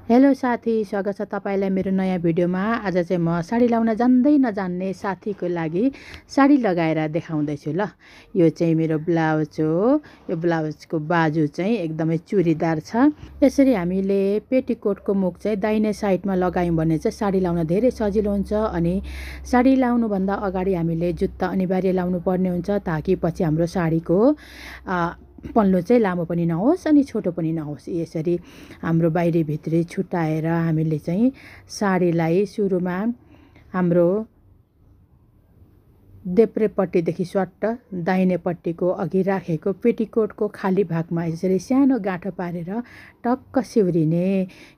Hello साथी, स्वागत छ तपाईलाई मेरो नयाँ भिडियोमा। आज चाहिँ म साडी लाउन जान्दै नजान्ने साथीको लागि साडी लगाएर देखाउँदैछु ल। यो चाहिँ मेरो ब्लाउज हो। यो ब्लाउजको बाजु चाहिँ एकदमै चुरीदार छ। यसरी हामीले पेटीकोटको मुख चाहिँ दाहिने साइडमा लगायौँ भने चाहिँ साडी लाउन धेरै सजिलो हुन्छ। अनि साडी लाउनुभन्दा अगाडि हामीले जुत्ता अनिवार्य लाउनु पर्ने हुन्छ, ताकि पछि हाम्रो साडीको पल्लो चाहिँ लामो पनि नहोस् अनि छोटो पनि नहोस्। यसरी हाम्रो बाहिरी भित्री छुट्याएर हामीले चाहिँ साडीलाई सुरुमा हाम्रो देब्रेपट्टिदेखि स्वाट्ट दाहिनेपट्टिको अघि राखेको पेटीकोटको खाली भागमा यसरी सानो गाँठो पारेर टक्क सिउरिने।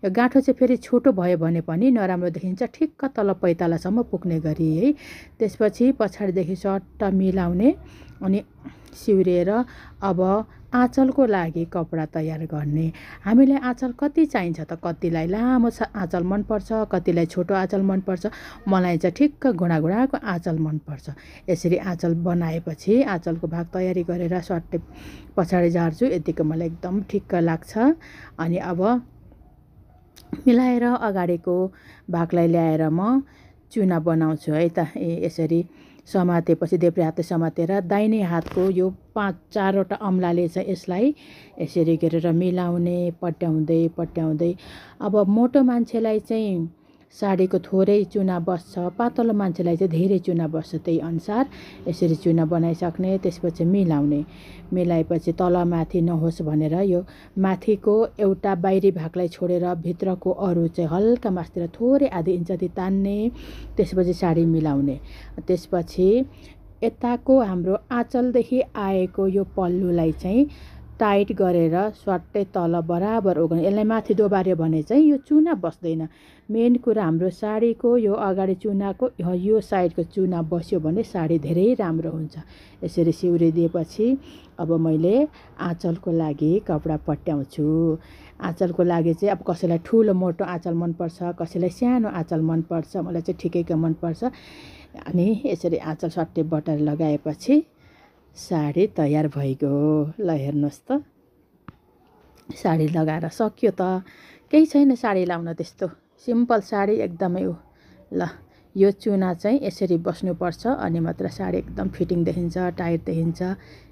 यो गाँठो चाहिँ फेरि छोटो भयो भने पनि नराम्रो देखिन्छ, ठिक्क तल पैतालासम्म पुग्ने गरी है। त्यसपछि पछाडिदेखि सट्ट मिलाउने अनि सिउरिएर अब आँचलको लागि कपडा तयार गर्ने। हामीलाई आँचल कति चाहिन्छ त? कतिलाई लामो आँचल मनपर्छ, कतिलाई छोटो आँचल मनपर्छ। मलाई चाहिँ ठिक्क घुँडाको आँचल मनपर्छ। यसरी आँचल बनाएपछि आँचलको भाग तयारी गरेर सट्टै पछाडि झार्छु। यतिको मलाई एकदम ठिक्क लाग्छ। अनि अब मिलाएर अगाडिको भागलाई ल्याएर म चुना बनाउँछु है त। यसरी समातेपछि देब्रे हातले समातेर दाहिने हातको यो 5-4वटा अम्लाले चाहिँ यसलाई यसरी गरेर मिलाउने, पट्याउँदै। अब मोटो मान्छेलाई चाहिँ साडीको थोरै चुना बस्छ, पातलो मान्छेलाई चाहिँ धेरै चुना बस्छ। त्यही अनुसार यसरी चुना बनाइसक्ने। त्यसपछि मिलाएपछि तलमाथि नहोस् भनेर यो माथिको एउटा बाहिरी भागलाई छोडेर भित्रको अरू चाहिँ हल्का मासतिर थोरै आधी इन्च जति तान्ने। त्यसपछि साडी मिलाउने। त्यसपछि यताको हाम्रो आँचलदेखि आएको यो पल्लुलाई चाहिँ टाइट गरेर स्वाट्टै तल बराबर ओर्ने। यसलाई माथि दोबार्यो भने चाहिँ यो चुना बस्दैन। मेन कुरा हाम्रो साडीको यो अगाडि चुनाको यो साइडको चुना बस्यो भने साडी धेरै राम्रो हुन्छ। यसरी सिउरिदिएपछि अब मैले आँचलको लागि कपडा पट्याउँछु। आँचलको लागि चाहिँ अब कसैलाई ठुलो मोटो आँचल मनपर्छ, कसैलाई सानो आँचल मनपर्छ। मलाई चाहिँ ठिकैको मनपर्छ। अनि यसरी आँचल सट्टै बटार लगाएपछि साडी तयार भइगयो। ल हेर्नुहोस् त, साडी लगाएर सक्यो त। केही छैन साडी लाउन, त्यस्तो सिम्पल साडी एकदमै हो। ल यो चुना चाहिँ यसरी बस्नुपर्छ अनि मात्र साडी एकदम फिटिङ देखिन्छ, टाइट देखिन्छ।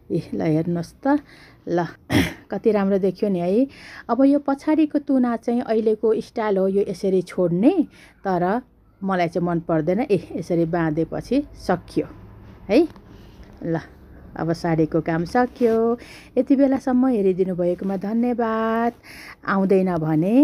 ल हेर्नुहोस् त, ल कति राम्रो देखियो नि है। अब यो पछाडिको तुना चाहिँ अहिलेको स्टाइल हो, यो यसरी छोड्ने। तर मलाई चाहिँ मन पर्दैन। यसरी बाँधेपछि सकियो है। ल अब साडीको काम सकियो। यति बेलासम्म हेरिदिनु भएकोमा धन्यवाद। आउँदैन भने